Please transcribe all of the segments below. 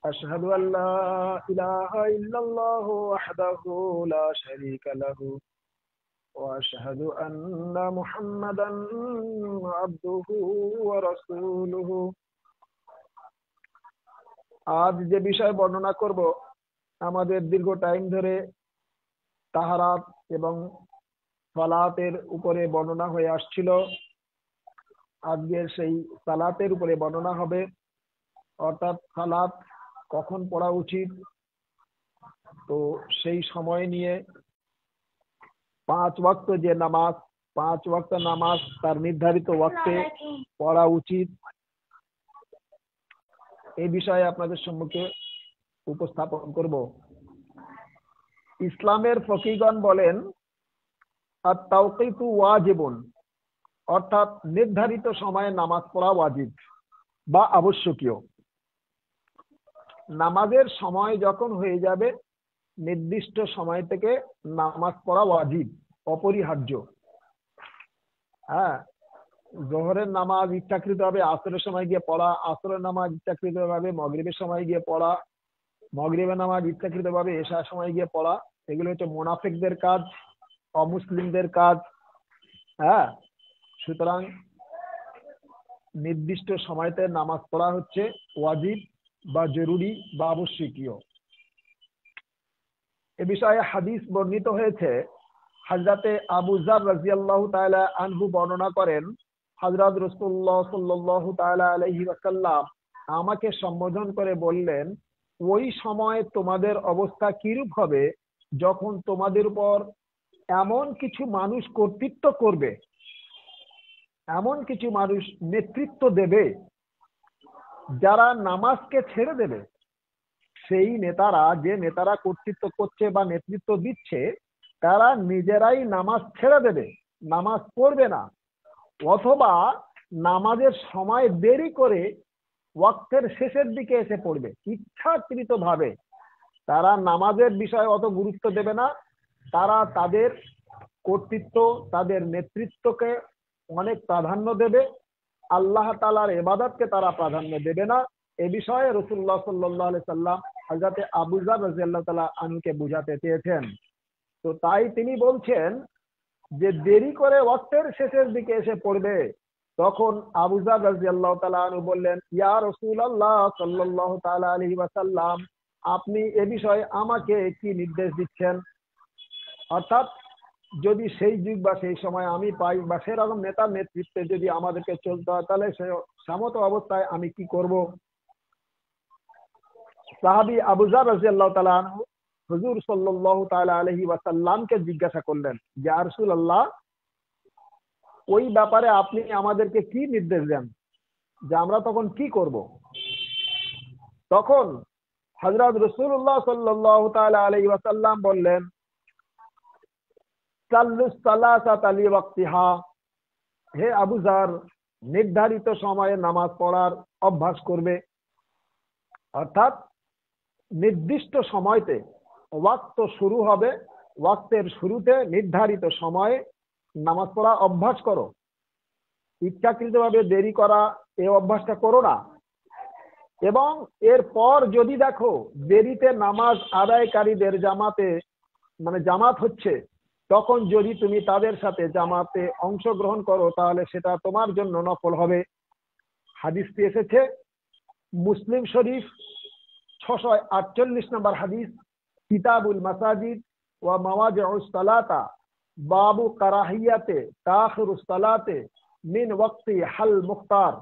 أشهد أن لا إله إلا الله وحده لا شريك له وأشهد أن محمدا عبده ورسوله। আজ যে বিষয় বর্ণনা করব আমাদের দীর্ঘ টাইম ধরে তাহারাত এবং সালাতের উপরে বর্ণনা হয়ে আসছিল। আজকের সেই সালাতের উপরে বর্ণনা হবে, অর্থাৎ সালাত কখন পড়া উচিত। তো সেই সময় নিয়ে 5 ওয়াক্ত যে নামাজ, 5 ওয়াক্ত নামাজ তার নির্ধারিত ওয়াক্তে পড়া উচিত, এই বিষয়ে আপনাদের সম্মুখে উপস্থাপন করব। ইসলামের ফকিগণ বলেন আত-তাওকীতু ওয়াজিবুন, অর্থাৎ নির্ধারিত সময়ে নামাজ পড়া ওয়াজিব বা আবশ্যকীয়। নামাজের সময় যখন হয়ে যাবে নির্দিষ্ট সময় থেকে নামাজ পড়া ওয়াজিব, অপরিহার্য। হ্যাঁ, জোহরের নামাজ ইচ্ছাকৃতভাবে আসরের সময় গিয়ে পড়া, আসরের নামাজ ইচ্ছাকৃতভাবে মাগরিবের সময় গিয়ে পড়া, মাগরিবের নামাজ ইচ্ছাকৃতভাবে এশার সময় গিয়ে পড়া, এগুলো হচ্ছে মুনাফিকদের কাজ, অমুসলিমদের কাজ। হ্যাঁ, সুতরাং নির্দিষ্ট সময়তে নামাজ পড়া হচ্ছে ওয়াজিব বা জরুরি বা আবশ্যকীয়। এ বিষয়ে হাদিস বর্ণিত হয়েছে। হযরতে আবু যার রাদিয়াল্লাহু তাআলা আনহু বর্ণনা করেন, হযরত রাসূলুল্লাহ সাল্লাল্লাহু তাআলা আলাইহি ওয়াসাল্লাম আমাকে সম্বোধন করে বললেন, ওই সময় তোমাদের অবস্থা কিরূপ হবে যখন তোমাদের উপর এমন কিছু মানুষ কর্তৃত্ব করবে, এমন কিছু মানুষ নেতৃত্ব দেবে যারা নামাজকে ছেড়ে দেবে। সেই নেতারা, যে নেতারা কর্তৃত্ব করছে বা নেতৃত্ব দিচ্ছে, তারা নিজেরাই নামাজ ছেড়ে দেবে, নামাজ পড়বে না, অথবা নামাজের সময় দেরি করে ওয়াক্তের শেষের দিকে এসে পড়বে ইচ্ছাকৃত ভাবে। তারা নামাজের বিষয়ে অত গুরুত্ব দেবে না, তারা তাদের কর্তৃত্ব, তাদের নেতৃত্বকে অনেক প্রাধান্য দেবে, আল্লাহ তাআলার ইবাদতকে তারা প্রাধান্য দেবে না। এ বিষয়ে রাসূলুল্লাহ সাল্লাল্লাহু আলাইহি সাল্লাম হযরতে আবু যার রাদিয়াল্লাহু তাআলা আনহুকে বুঝাতে চেয়েছেন। তো তাই তিনি বলছেন যে দেরি করে ওয়াক্তের শেষের দিকে এসে পড়বে। তখন আবু যার রাদিয়াল্লাহু তাআলা আনহু বললেন, ইয়া রাসূলুল্লাহ সাল্লাল্লাহু তাআলা আলাইহি ওয়াসাল্লাম, আপনি এ বিষয়ে আমাকে কি নির্দেশ দিচ্ছেন? অর্থাৎ যদি সেই যুগ বা সেই সময় আমি পাই বা সেরকম নেতার নেতৃত্বে যদি আমাদেরকে চলতে হয়, তাহলে সে সামত অবস্থায় আমি কি করব? সাহাবী আবু যার রাদিয়াল্লাহু তাআলা আনহু হুজুর সাল্লাল্লাহু তাআলা আলাইহি ওয়াসাল্লামকে জিজ্ঞাসা করলেন, ইয়া রাসূলুল্লাহ, ওই ব্যাপারে আপনি আমাদেরকে কি নির্দেশ দেন যে আমরা তখন কি করব? তখন হযরত রাসূলুল্লাহ সাল্লাল্লাহু তাআলা আলাইহি ওয়াসাল্লাম বললেন, সাল্লুস সালাসাতা লিওয়াক্তিহা, হে আবু যার, নির্ধারিত সময়ে নামাজ পড়ার অভ্যাস করবে। অর্থাৎ নির্দিষ্ট সময়তে ওয়াক্ত শুরু হবে, ওয়াক্তের শুরুতে নির্ধারিত সময়ে নামাজ পড়া অভ্যাস করো। ইচ্ছাকৃতভাবে দেরি করা, এই অভ্যাসটা করো না। এবং এরপর যদি দেখো দেরিতে নামাজ আদায়কারীদের জামাতে জামাত হচ্ছে, তখন যদি তুমি তাদের সাথে জামাতে অংশগ্রহণ করো তাহলে সেটা তোমার জন্য নফল হবে। হাদিসটি এসেছে মুসলিম শরীফ 648 নম্বর হাদিস, কিতাবুল মাসাজিদ ওয়া মাওয়াজিউস সালাতা, বাবু কারাহিয়াতে তাখিরুস সালাতে মিন ওয়াক্তি হাল মুখতার।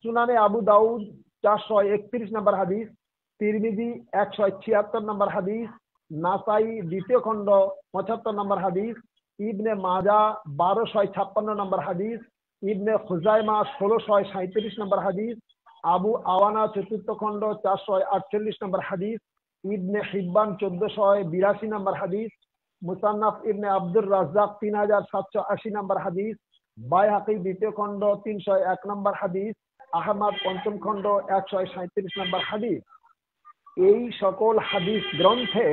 সুনানে আবু দাউদ 431 নম্বর হাদিস, তিরমিজি 176 নম্বর হাদিস, নাসাই দ্বিতীয় খণ্ড 75 নম্বর হাদিস, ইবনে মাজা 1256 নম্বর হাদিস, ইবনে খুজাইমা 1637 নম্বর হাদিস, আবু আওয়ানা চতুর্থ খণ্ড 448 নম্বর হাদিস, ইবনে হিব্বান 1482 নম্বর হাদিস, মুসান্নাফ ইবনে আব্দুর রাজ্জাক 3780 নম্বর হাদিস, বাইহাকি দ্বিতীয় খণ্ড 301 নম্বর হাদিস, আহমদ পঞ্চম খণ্ড 137 নম্বর হাদিস। এই সকল হাদিস গ্রন্থে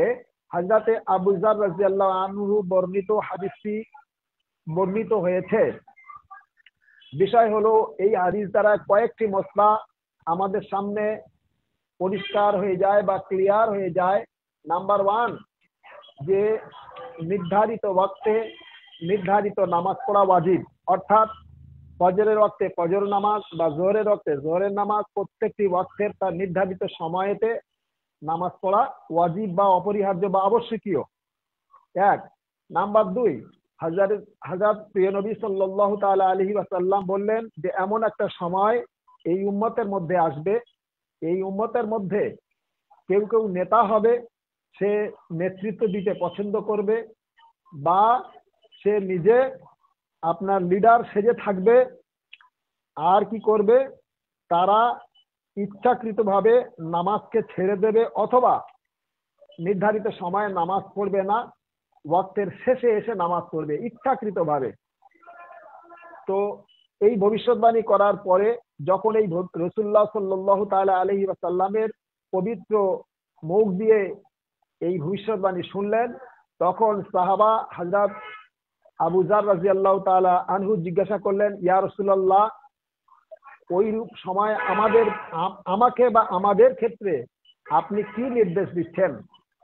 হযরতে আবু যার রাদিয়াল্লাহু আনহু বর্ণিত হাদিসটি বর্ণিত হয়েছে। বিষয় হলো, এই হাদিস দ্বারা কয়েকটি মসলা আমাদের সামনে পরিষ্কার হয়ে যায় বা ক্লিয়ার হয়ে যায়। নাম্বার ওয়ান, যে নির্ধারিত ওয়াক্তে নির্ধারিত নামাজ পড়া ওয়াজিব, অর্থাৎ ফজরের ওয়াক্তে ফজর নামাজ বা জোহরের ওয়াক্তে জোহরের নামাজ, প্রত্যেকটি ওয়াক্তের তার নির্ধারিত সময়েতে নামাজ পড়া ওয়াজিব বা অপরিহার্য বা আবশ্যকীয়। এক। নাম্বার দুই, হযরত প্রিয় নবী সাল্লাল্লাহু তাআলা আলাইহি ওয়াসাল্লাম বললেন যে এমন একটা সময় এই উম্মতের মধ্যে আসবে, এই উম্মতের মধ্যে কেউ কেউ নেতা হবে, সে নেতৃত্ব দিতে পছন্দ করবে, বা সে নিজে আপনার লিডার সেজে থাকবে। আর কি করবে, তারা ইচ্ছাকৃতভাবে নামাজকে ছেড়ে দেবে, অথবা নির্ধারিত সময়ে নামাজ পড়বে না, ওয়াক্তের শেষে এসে নামাজ পড়বে ইচ্ছাকৃতভাবে। তো এই ভবিষ্যৎবাণী করার পরে যখন এই রাসূলুল্লাহ সাল্লাল্লাহু তাআলা আলাইহি ওয়াসাল্লামের পবিত্র মুখ দিয়ে এই ভবিষ্যৎবাণী শুনলেন, তখন সাহাবা হযরত আবু যার রাদিয়াল্লাহু তাআলা আনহু জিজ্ঞাসা করলেন, ইয়া রাসূলুল্লাহ, ওইরূপ সময় আমাকে বা আমাদের ক্ষেত্রে আপনি কি নির্দেশ দিচ্ছেন?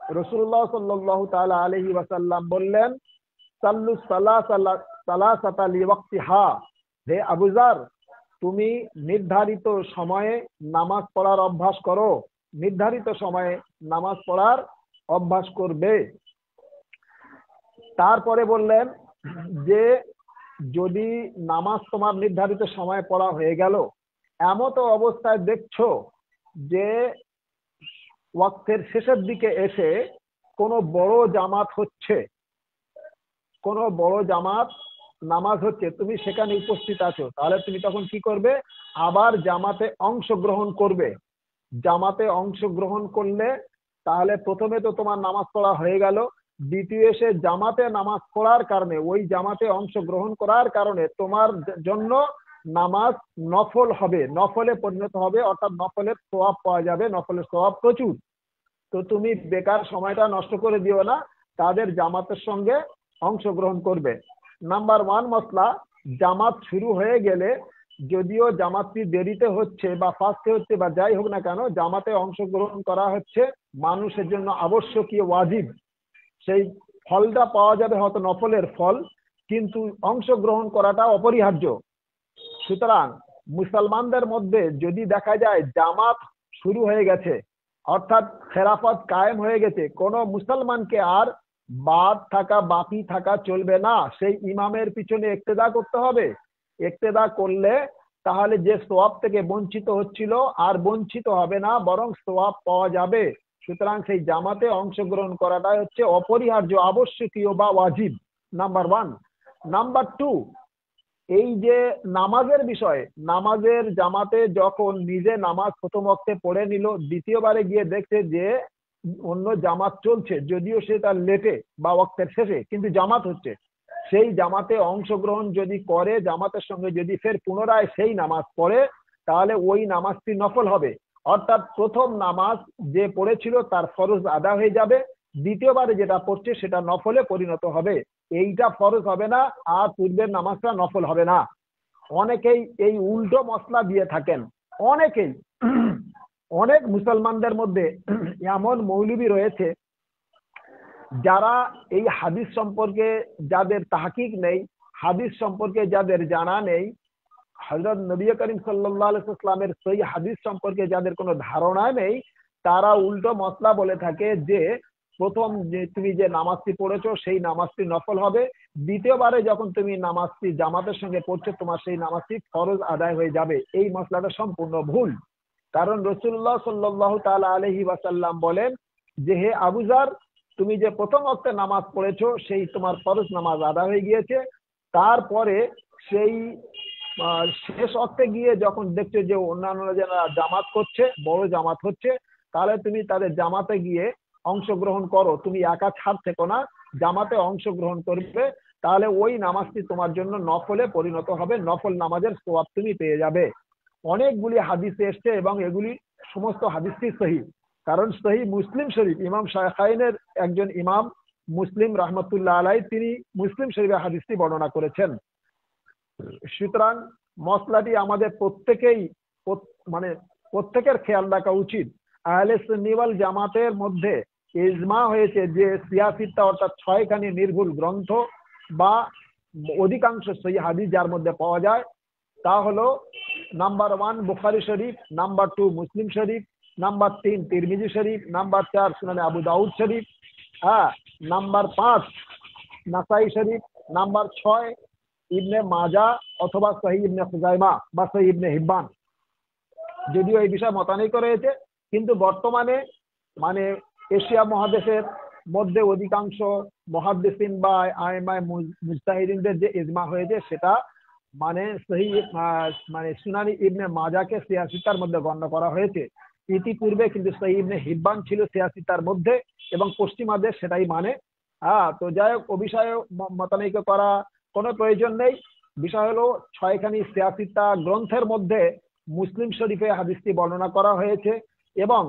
রাসূলুল্লাহ সাল্লাল্লাহু তাআলা আলাইহি ওয়াসাল্লাম বললেন, সাল্লু সালাসাতা লিওয়াক্তিহা। হে আবু যার, তুমি নির্ধারিত সময়ে নামাজ পড়ার অভ্যাস করো, নির্ধারিত সময়ে নামাজ পড়ার অভ্যাস করবে। তারপরে বললেন যে যদি নামাজ তোমার নির্ধারিত সময়ে পড়া হয়ে গেল, এমত অবস্থায় দেখছো যে ওয়াক্তের শেষের দিকে এসে কোনো বড় জামাত হচ্ছে, কোনো বড় জামাত নামাজ হচ্ছে, তুমি সেখানে উপস্থিত আছো, তাহলে তুমি তখন কি করবে? আবার জামাতে অংশগ্রহণ করবে। জামাতে অংশগ্রহণ করলে তাহলে প্রথমে তো তোমার নামাজ পড়া হয়ে গেল, দ্বিতীয় এসে জামাতে নামাজ পড়ার কারণে, ওই জামাতে অংশগ্রহণ করার কারণে তোমার জন্য নামাজ নফল হবে, নফলে পরিণত হবে, অর্থাৎ নফলের সওয়াব পাওয়া যাবে, নফলের সওয়াব প্রচুর। তো তুমি বেকার সময়টা নষ্ট করে দিও না, তাদের জামাতের সঙ্গে অংশগ্রহণ করবে। নাম্বার ওয়ান মসলা, জামাত শুরু হয়ে গেলে যদিও জামাতটি দেরিতে হচ্ছে বা ফাস্টে হচ্ছে বা যাই হোক না কেন, জামাতে অংশগ্রহণ করা হচ্ছে মানুষের জন্য আবশ্যকীয়, ওয়াজিব। সেই ফলটা পাওয়া যাবে হয়তো নফলের ফল, কিন্তু অংশগ্রহণ করাটা অপরিহার্য। সুতরাং মুসলমানদের মধ্যে যদি দেখা যায় জামাত শুরু হয়ে গেছে, অর্থাৎ খেলাফত কায়েম হয়ে গেছে, কোনো মুসলমানকে আর বাকি থাকা চলবে না, সেই ইমামের পিছনে ইক্তেদা করতে হবে। ইক্তেদা করলে তাহলে যে সওয়াব থেকে বঞ্চিত হচ্ছিল আর বঞ্চিত হবে না, বরং সওয়াব পাওয়া যাবে। সুতরাং সেই জামাতে অংশগ্রহণ করাটাই হচ্ছে অপরিহার্য, আবশ্যকীয় বা ওয়াজিব, নাম্বার ওয়ান। নাম্বার টু, এই যে নামাজের বিষয়ে, নামাজের জামাতে যখন নিজে নামাজ প্রথম ওয়াক্তে পড়ে নিল, দ্বিতীয়বারে গিয়ে দেখছে যে অন্য জামাত চলছে, যদিও সে তার লেটে বা ওয়াক্তের শেষে, কিন্তু জামাত হচ্ছে, সেই জামাতে অংশগ্রহণ যদি করে, জামাতের সঙ্গে যদি ফের পুনরায় সেই নামাজ পড়ে, তাহলে ওই নামাজটি নফল হবে। অর্থাৎ প্রথম নামাজ যে পড়েছিল তার ফরজ আদা হয়ে যাবে, দ্বিতীয়বারে যেটা পড়ছে সেটা নফলে পরিণত হবে। এইটা ফরজ হবে না, আর পূর্বের নামাজটা নফল হবে না। অনেকেই এই উল্টো মশলা দিয়ে থাকেন, অনেকেই। অনেক মুসলমানদের মধ্যে এমন মৌলবী রয়েছে যারা এই হাদিস সম্পর্কে যাদের তাহকিক নেই, হাদিস সম্পর্কে যাদের জানা নেই, হযরত নবী করিম সাল্লাল্লাহু আলাইহি ওয়াসাল্লামের সেই হাদিস সম্পর্কে যাদের কোনো ধারণা নেই, তারা উল্টো মশলা বলে থাকে যে প্রথম যে তুমি যে নামাজটি পড়েছো সেই নামাজটি নফল হবে, দ্বিতীয়বারে যখন তুমি নামাজটি জামাতের সঙ্গে পড়ছো তোমার সেই নামাজটি ফরজ আদায় হয়ে যাবে। এই মশলাটা সম্পূর্ণ ভুল। কারণ রাসূলুল্লাহ সাল্লাল্লাহু তাআলা আলাইহি ওয়াসাল্লাম বলেন যে হে আবু যার, তুমি যে প্রথম ওয়াক্তে নামাজ পড়েছো সেই তোমার ফরজ নামাজ আদায় হয়ে গিয়েছে, তারপরে সেই শেষ ওয়াক্তে গিয়ে যখন দেখছো যে অন্যান্য যারা জামাত করছে, বড় জামাত হচ্ছে, তাহলে তুমি তাদের জামাতে গিয়ে অংশগ্রহণ করো, তুমি একা ছাড় থেকো না, জামাতে অংশগ্রহণ করবে, তাহলে ওই নামাজটি তোমার জন্য নফলে পরিণত হবে, নফল নামাজের সওয়াব তুমি পেয়ে যাবে। অনেকগুলি হাদিসে এসছে এবং এগুলি সমস্ত হাদিসটি সহি। কারণ সহি মুসলিম শরীফ, ইমাম শায়খাইনের একজন ইমাম মুসলিম রাহমাতুল্লাহ আলাইহি, তিনি মুসলিম শরীফের হাদিসটি বর্ণনা করেছেন। সুতরাং মশলাটি আমাদের প্রত্যেকের খেয়াল রাখা উচিত। আহলে সুন্নি ওয়াল জামাতের মধ্যে ইজমা হয়েছে যে সিয়াসিত্তা অর্থাৎ 6খানি নির্ভুল গ্রন্থ বা অধিকাংশ সহি হাদিস যার মধ্যে পাওয়া যায় তা হলো নাম্বার 1 বুখারী শরীফ, নাম্বার 2 মুসলিম শরীফ, নাম্বার 3 তিরমিজি শরীফ, নাম্বার 4 সুনানে আবু দাউদ শরীফ, হ্যাঁ, নাম্বার 5 নাসাই শরীফ, নাম্বার 6 ইবনে মাজা অথবা সহি ইবনে খুজাইমা বা সহি ইবনে হিব্বান। যদিও এই বিষয়ে মতানৈক্য রয়েছে, কিন্তু বর্তমানে মানে এশিয়া মহাদেশের মধ্যে অধিকাংশ মুহাদ্দিসিন বা আইমায়ে মুজতাহিদিনদের যে ইজমা হয়েছে সেটা মানে সহি মানে সুনানি ইবনে মাজাকে সিয়াসিতার মধ্যে গণ্য করা হয়েছে। ইতিপূর্বে কিন্তু সহি ইবনে হিব্বান ছিল সিয়াসিতার মধ্যে এবং পশ্চিমা দেশ সেটাই মানে। তো যাই হোক, ও বিষয়ে মতানৈক্য করা কোনো প্রয়োজন নেই। বিষয় হলো 6খানি সিয়াসিতা গ্রন্থের মধ্যে মুসলিম শরীফে হাদিসটি বর্ণনা করা হয়েছে এবং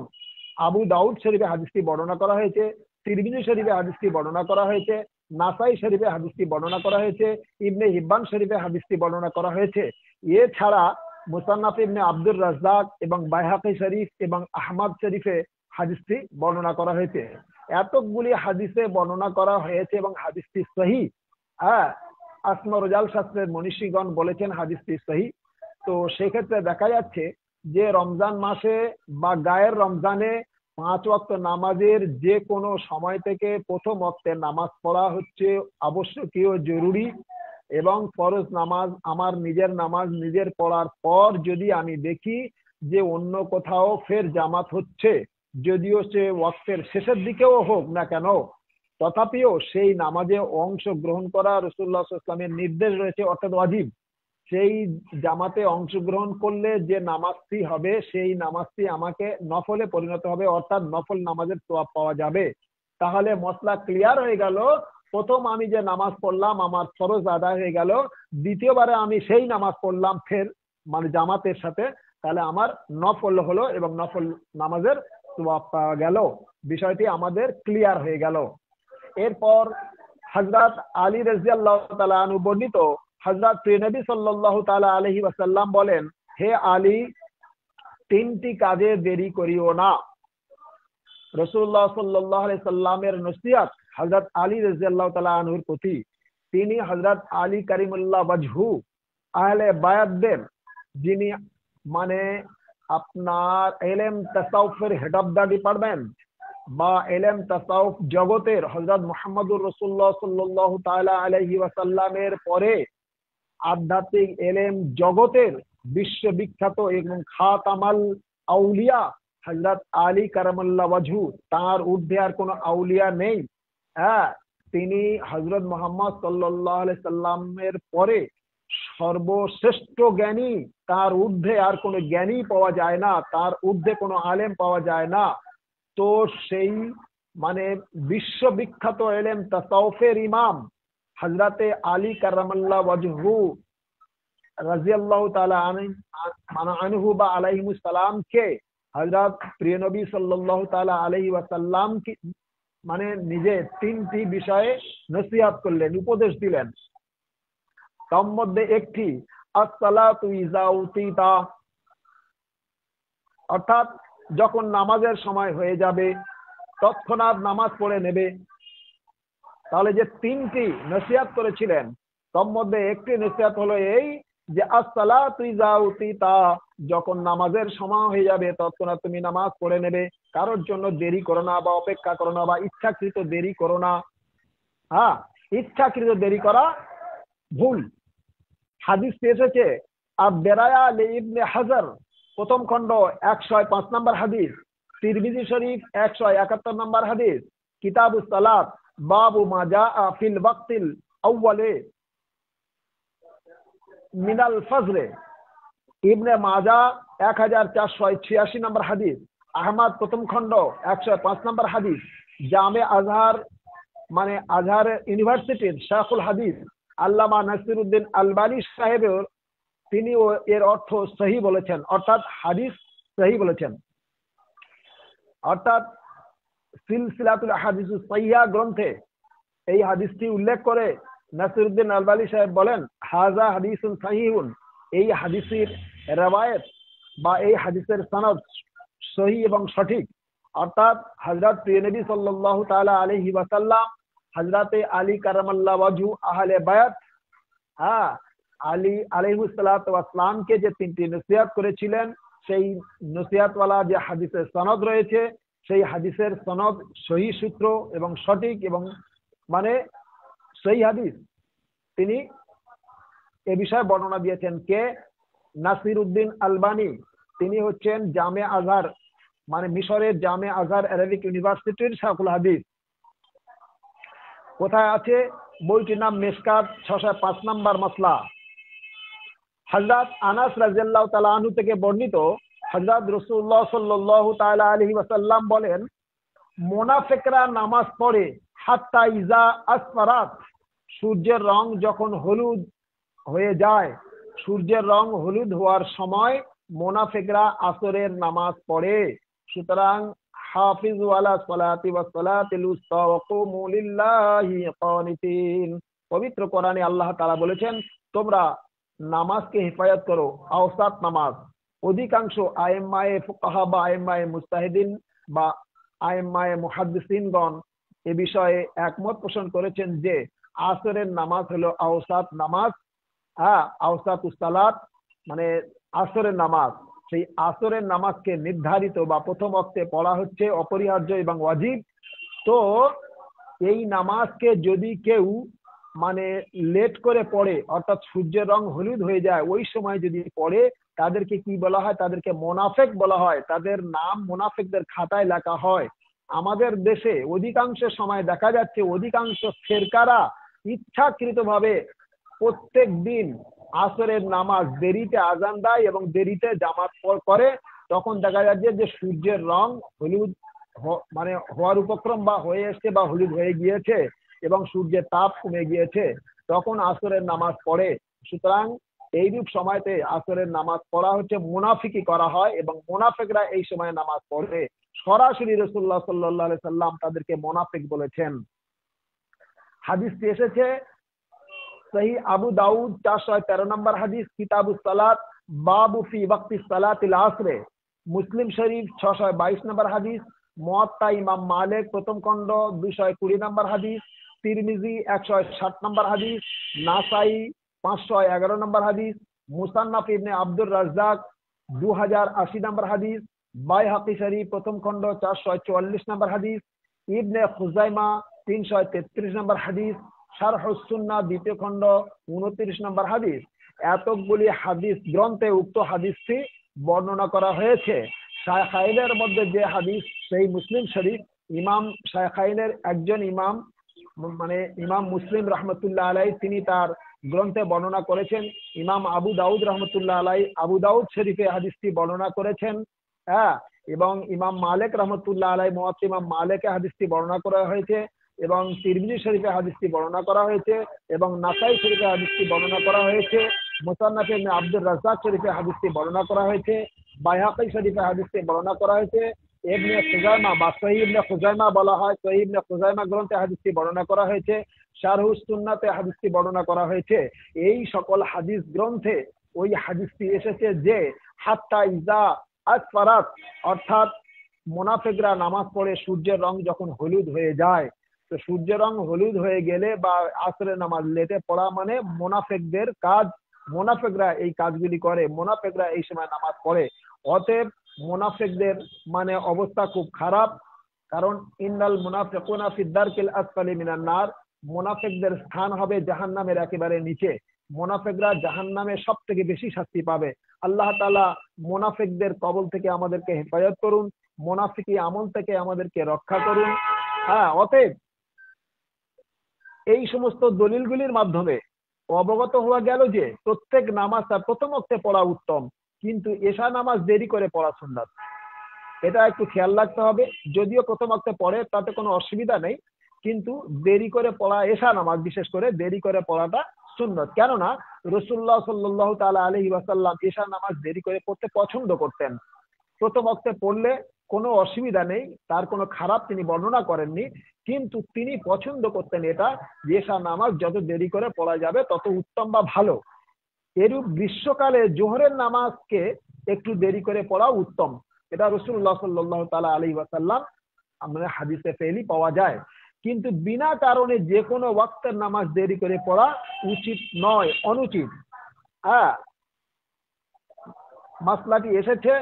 আবু দাউদ শরীফে হাদিসটি বর্ণনা করা হয়েছে, তিরমিজি শরীফে হাদিসটি বর্ণনা করা হয়েছে, নাসাই শরীফে হাদিসটি বর্ণনা করা হয়েছে, ইবনে হিব্বান শরীফে হাদিসটি বর্ণনা করা হয়েছে। এছাড়া মুসান্নাফ ইবনে আব্দুর রাজ্জাক এবং বাইহাকি শরীফ এবং আহমদ শরীফে হাদিসটি বর্ণনা করা হয়েছে। এতগুলি হাদিসে বর্ণনা করা হয়েছে এবং হাদিসটি সহি। আসমা রুজাল শাস্ত্রের মনীষীগণ বলেছেন হাদিসটি সহি। তো সেক্ষেত্রে দেখা যাচ্ছে যে রমজান মাসে বা গায়ের রমজানে 5 ওয়াক্ত নামাজের যে কোনো সময় থেকে প্রথম ওয়াক্তের নামাজ পড়া হচ্ছে আবশ্যকীয়, জরুরি এবং ফরজ নামাজ আমার নিজের নামাজ নিজের পড়ার পর যদি আমি দেখি যে অন্য কোথাও ফের জামাত হচ্ছে, যদিও সে ওয়াক্তের শেষের দিকেও হোক না কেন, তথাপিও সেই নামাজে অংশগ্রহণ করা রাসূলুল্লাহ সাল্লাল্লাহু আলাইহি ওয়াসাল্লামের নির্দেশ রয়েছে, অর্থাৎ ওয়াজিব। সেই জামাতে অংশগ্রহণ করলে যে নামাজটি হবে সেই নামাজটি আমাকে নফলে পরিণত হবে, অর্থাৎ নফল নামাজের সওয়াব পাওয়া যাবে। তাহলে মসলা ক্লিয়ার হয়ে গেল। প্রথম আমি যে নামাজ পড়লাম আমার ফরজ আদায় হয়ে গেল, দ্বিতীয়বারে আমি সেই নামাজ পড়লাম ফের মানে জামাতের সাথে, তাহলে আমার নফল হলো এবং নফল নামাজের সওয়াব পাওয়া গেল। বিষয়টি আমাদের ক্লিয়ার হয়ে গেল। এরপর হযরত আলী রাদিয়াল্লাহু তাআলা আনহু বর্ণিত হযরত প্রিয় নবী সাল্লাল্লাহু তাআলা আলাইহি ওয়াসাল্লাম বলেন, হে আলী, 3টি কাজে দেরি করিও না। রাসূলুল্লাহ সাল্লাল্লাহু আলাইহি সাল্লামের নসিহত হযরত আলী রাদিয়াল্লাহু তাআলা আনহুর প্রতি। তিনি হযরত আলী কারিমুল্লাহ ওয়াজহু আহলে বায়াতদের, যিনি মানে আপনার ইলম তাসাউফের হেড অফ দা ডিপার্টমেন্ট বা ইলম তাসাউফ জগতের হযরত মুহাম্মদুর রাসূলুল্লাহ সাল্লাল্লাহু তাআলা আলাইহি ওয়াসাল্লামের পরে আধ্যাত্মিক এলেম জগতের বিশ্ববিখ্যাত এবং খাতামাল আউলিয়া হযরত আলী কারামাল্লাহ ওয়াজহু, তার ঊর্ধ্বে আর কোনো আউলিয়া নেই। তিনি হযরত মুহাম্মদ সাল্লাল্লাহু আলাইহি সাল্লামের পরে সর্বশ্রেষ্ঠ জ্ঞানী, তার ঊর্ধ্বে আর কোনো জ্ঞানী পাওয়া যায় না, তার ঊর্ধ্বে কোনো আলেম পাওয়া যায় না। তো সেই মানে বিশ্ববিখ্যাত এলেম তাসাউফের ইমাম হযরতে আলী কারামাল্লাহ ওয়াজহু রাদিয়াল্লাহু তাআলা আনহু বা আলাইহিমুস সালাম কে হযরত প্রিয় নবী সাল্লাল্লাহু তাআলা আলাইহি ওয়াসাল্লাম কি মানে নিজে 3টি বিষয়ে নসিহত করলেন, উপদেশ দিলেন। তার মধ্যে একটি as-salatu iza utita, অর্থাৎ যখন নামাজের সময় হয়ে যাবে তৎক্ষণাৎ নামাজ পড়ে নেবে। তাহলে যে 3টি নসিহত করেছিলেন তার মধ্যে একটি নসিহত হলো এই যে as-salatu iza utita, যখন নামাজের সময় হয়ে যাবে তৎক্ষণাৎ তুমি নামাজ পড়ে নেবে, কারোর জন্য দেরি করো না বা অপেক্ষা করো না বা ইচ্ছাকৃত দেরি করো না। ইচ্ছাকৃত দেরি করা ভুল। হাদিস এসেছে আব-বেরায়া লি ইবনে হাজার প্রথম খণ্ড 105 নম্বর হাদিস, তিরমিজি শরীফ 171 নম্বর হাদিস, কিতাবুস সালাত বাবু মা জাআ ফিল ওয়াক্তিল আউয়ালে মিনাল ফজরে, ইবনে মাজা 1486 নম্বর হাদিস, আহমদ প্রথম খণ্ড 105 নম্বর হাদিস, জামে আজহার মানে আজহার ইউনিভার্সিটির শাইখুল হাদিস আল্লামা নাসিরউদ্দিন আলবানী সাহেবের তিনিও এর অর্থ সহি বলেছেন, অর্থাৎ হাদিস সহি বলেছেন। অর্থাৎ সিলসিলাতুল আহাদিসুস সাহিহা গ্রন্থে এই হাদিসটি উল্লেখ করে নাসিরউদ্দিন আলবানী সাহেব বলেন, হাযা হাদিসুন সাহিহুন, এই হাদিসের রওয়ায়াত বা এই হাদিসের সনদ সহি এবং সঠিক, অর্থাৎ হযরত প্রিয় নবী সাল্লাল্লাহু তাআলা আলাইহি ওয়াসাল্লাম, হযরতে আলী কারামাল্লাহু ওয়াজহু, আহলে বায়াত, হ্যাঁ, আলী আলাইহিস সালাতু ওয়াস সালামকে যে তিনটি নসিহত করেছিলেন, সেই নসিহতওয়ালা যে হাদিসের সনদ রয়েছে, সেই হাদিসের সনদ সহি সূত্র এবং সঠিক এবং মানে সহি হাদিস, তিনি এ বিষয়ে বর্ণনা দিয়েছেন কে? নাসিরউদ্দিন আলবানী। তিনি হচ্ছেন জামে আজহার, মানে মিশরের জামে আজহার আরবিক ইউনিভার্সিটির শায়খুল হাদিস। কোথায় আছে? বইটির নাম মিশকাত, 605 নম্বর মাসলা। হযরত আনাস রাদিয়াল্লাহু তাআলা আনহু থেকে বর্ণিত, হযরত রাসূলুল্লাহ সাল্লাল্লাহু তাআলা আলাইহি ওয়াসাল্লাম বলেন, মুনাফিকরা নামাজ পড়ে হাত্তা ইজা আসফারাত, সূর্যের রং যখন হলুদ হয়ে যায়, সূর্যের রং হলুদ হওয়ার সময় মুনাফিকরা আসরের নামাজ পড়ে। সুতরাং হাফিজু আলা সালাতি ওয়াস সালাতিল উসতা ওয়া কুমু লিল্লাহি কানিতিন, পবিত্র কোরআনে আল্লাহ তাআলা বলেছেন, তোমরা নামাজকে হেফাজত করো, আওসাত নামাজ। অধিকাংশ আইম্মায়ে ফুকাহা বা আইম্মায়ে মুজতাহিদিন বা আইম্মায়ে মুহাদ্দিসিনগণ এ বিষয়ে একমত পোষণ করেছেন যে আসরের নামাজ হলো আওসাত নামাজ। আওসাতুস সালাত মানে আসরের নামাজ। সেই আসরের নামাজকে নির্ধারিত বা প্রথম ওয়াক্তে পড়া হচ্ছে অপরিহার্য এবং ওয়াজিব। তো এই নামাজকে যদি কেউ মানে লেট করে পড়ে, অর্থাৎ সূর্যের রং হলুদ হয়ে যায় ওই সময় যদি পড়ে, তাদেরকে কি বলা হয়? তাদেরকে মুনাফিক বলা হয়। তাদের নাম মুনাফিকদের খাতায় লেখা হয়। আমাদের দেশে অধিকাংশ সময় দেখা যাচ্ছে অধিকাংশ ফেরকারা ইচ্ছাকৃতভাবে প্রত্যেক দিন আসরের নামাজ দেরিতে আজান দেয় এবং দেরিতে জামাত করে। তখন দেখা যাচ্ছে যে সূর্যের রং হলুদ মানে হওয়ার উপক্রম বা হয়ে এসছে বা হলুদ হয়ে গিয়েছে এবং সূর্যের তাপ কমে গিয়েছে, তখন আসরের নামাজ পড়ে। সুতরাং এইরূপ সময়তে আসরের নামাজ পড়া হচ্ছে মুনাফিকি করা হয় এবং মুনাফিকরা এই সময় নামাজ পড়ে। সরাসরি রাসূলুল্লাহ সাল্লাল্লাহু আলাইহি সাল্লাম তাদেরকে মুনাফিক বলেছেন। হাদিসটি এসেছে সহি আবু দাউদ 413 নম্বর হাদিস, কিতাবুস সালাত, বাবু ফি ওয়াক্তি সালাতিল আসরে। মুসলিম শরীফ 622 নম্বর হাদিস, মুয়াত্তা ইমাম মালিক প্রথম খণ্ড 220 নম্বর হাদিস, তিরমিজি 160 নম্বর হাদিস, নাসাই 511 নম্বর হাদিস, মুসান্নাফ ইবনে আব্দুর রাজ্জাক 2080 নম্বর হাদিস, বাইহাকি শরীফ প্রথম খণ্ড 444 নম্বর হাদিস, ইবনে খুজাইমা 333 নম্বর হাদিস, শারহুস সুন্নাহ দ্বিতীয় খণ্ড 29 নম্বর হাদিস। এতগুলি হাদিস গ্রন্থে উক্ত হাদিসটি বর্ণনা করা হয়েছে। শায়খাইনের মধ্যে যে হাদিস সেই মুসলিম শরীফ, ইমাম শায়খাইনের একজন ইমাম মানে ইমাম মুসলিম রহমতুল্লাহ আলাই তিনি তার গ্রন্থে বর্ণনা করেছেন। ইমাম আবু দাউদ রহমতুল্লাহ আলাই আবু দাউদ শরীফে হাদিসটি বর্ণনা করেছেন। এবং ইমাম মালিক রহমতুল্লাহ আলাই মুয়াত্তা ইমাম মালিকে হাদিসটি বর্ণনা করা হয়েছে এবং তিরমিজি শরীফে হাদিসটি বর্ণনা করা হয়েছে এবং নাসাই শরীফে হাদিসটি বর্ণনা করা হয়েছে, মুসান্নাফ ইবনে আব্দুর রাজ্জাক শরীফে হাদিসটি বর্ণনা করা হয়েছে, বাইহাকি শরীফে হাদিসটি বর্ণনা করা হয়েছে, ইবনে খুজাইমা বা সহিহ ইবনে খুজাইমা বলা হয়, সহিহ ইবনে খুজাইমা গ্রন্থে হাদিসটি বর্ণনা করা হয়েছে, শারহুস সুন্নাতে হাদিসটি বর্ণনা করা হয়েছে। এই সকল হাদিস গ্রন্থে ওই হাদিসটি এসেছে যে হাত্তা ইজা আসফারাত, অর্থাৎ মুনাফিকরা নামাজ পড়ে সূর্যের রং যখন হলুদ হয়ে যায়। তো সূর্যের রং হলুদ হয়ে গেলে বা আসরের নামাজ লেটে পড়া মানে মুনাফিকদের কাজ। মুনাফিকরা এই কাজগুলি করে, মুনাফিকরা এই সময় নামাজ পড়ে। অতএব মুনাফিকদের মানে অবস্থা খুব খারাপ, কারণ ইন্নাল মুনাফিকুনা ফি দারকিল আসফালি মিনান নার, মুনাফিকদের স্থান হবে জাহান্নামের একেবারে নিচে। মুনাফিকরা জাহান্নামে সবথেকে বেশি শাস্তি পাবে। আল্লাহ তাআলা মুনাফিকদের কবল থেকে আমাদেরকে হেফাজত করুন, মুনাফিকি আমল থেকে আমাদেরকে রক্ষা করুন। অতএব এই সমস্ত দলিলগুলির মাধ্যমে অবগত হওয়া গেল যে প্রত্যেক নামাজ তার প্রথম ওয়াক্তে পড়া উত্তম, কিন্তু এশা নামাজ দেরি করে পড়া সুন্নাত। এটা একটু খেয়াল রাখতে হবে। যদিও প্রথম ওয়াক্তে পড়ে তাতে কোনো অসুবিধা নেই, কিন্তু দেরি করে পড়া, এশা নামাজ বিশেষ করে দেরি করে পড়াটা সুন্নত। কেননা রাসূলুল্লাহ সাল্লাল্লাহু তাআলা আলাইহি ওয়াসাল্লাম এশা নামাজ দেরি করে পড়তে পছন্দ করতেন। প্রথম ওয়াক্তে পড়লে কোনো অসুবিধা নেই, তার কোনো খারাপ তিনি বর্ণনা করেননি, কিন্তু তিনি পছন্দ করতেন এটা যে এশা নামাজ যত দেরি করে পড়া যাবে তত উত্তম বা ভালো। এরূপ গ্রীষ্মকালে জোহরের নামাজকে একটু দেরি করে পড়া উত্তম। এটা রাসূলুল্লাহ সাল্লাল্লাহু তাআলা আলাইহি ওয়াসাল্লাম আমাদের হাদিসে ফেলি পাওয়া যায়। কিন্তু বিনা কারণে যে কোনো ওয়াক্তের নামাজ দেরি করে পড়া উচিত নয়, অনুচিত। হ্যাঁ, মাসলাটি এসেছে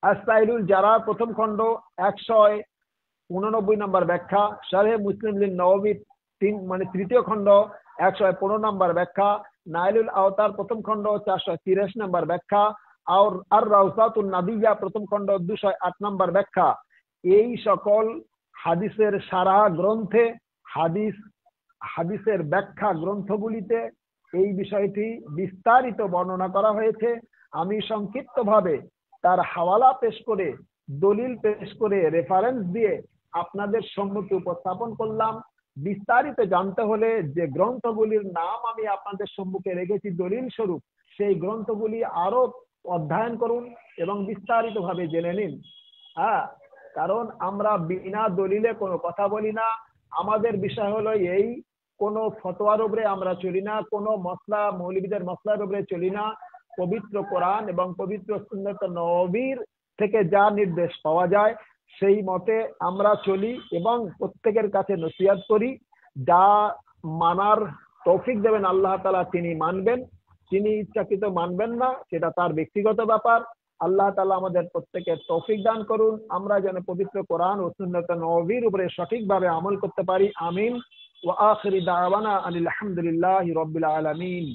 আস-সাইলুল জারা প্রথম খণ্ড 189 নম্বর ব্যাখ্যা, শারহে মুসলিম লিন নওয়াবী তৃতীয় খণ্ড 115 নম্বর ব্যাখ্যা, নাইলুল আওতার প্রথম খণ্ড 483 নম্বর ব্যাখ্যা, আর আর রাউসাতুন নাদিয়া প্রথম খণ্ড 208 নম্বর ব্যাখ্যা। এই সকল হাদিসের সারা গ্রন্থে, হাদিসের ব্যাখ্যা গ্রন্থগুলিতে এই বিষয়টি বিস্তারিত বর্ণনা করা হয়েছে। আমি সংক্ষিপ্তভাবে তার হাওয়ালা পেশ করে, দলিল পেশ করে, রেফারেন্স দিয়ে আপনাদের সম্মুখে উপস্থাপন করলাম। বিস্তারিত জানতে হলে যে গ্রন্থগুলির নাম আমি আপনাদের সম্মুখে রেখেছি দলিল স্বরূপ, সেই গ্রন্থগুলি আরো অধ্যয়ন করুন এবং বিস্তারিতভাবে জেনে নিন। হ্যাঁ, কারণ আমরা বিনা দলিলে কোনো কথা বলি না। আমাদের বিষয় হলো এই, কোনো ফতোয়ার উপরে আমরা চলি না, কোনো মসলা মৌলবীদের মসলার উপরে চলি না। পবিত্র কোরআন এবং পবিত্র সুন্নাত নববীর থেকে যা নির্দেশ পাওয়া যায় সেই মতে আমরা চলি এবং প্রত্যেকের কাছে নসিহত করি। যা মানার তৌফিক দেবেন আল্লাহ তাআলা তিনি মানবেন, তিনি ইচ্ছাকৃত মানবেন না, সেটা তার ব্যক্তিগত ব্যাপার। আল্লাহ তাআলা আমাদের প্রত্যেকের তৌফিক দান করুন, আমরা যেন পবিত্র কোরআন ও সুন্নাত নববীর উপরে সঠিকভাবে আমল করতে পারি। আমিন। ওয়া আখিরি দাওয়ানা আনিল হামদুলিল্লাহি রাব্বিল আলামিন।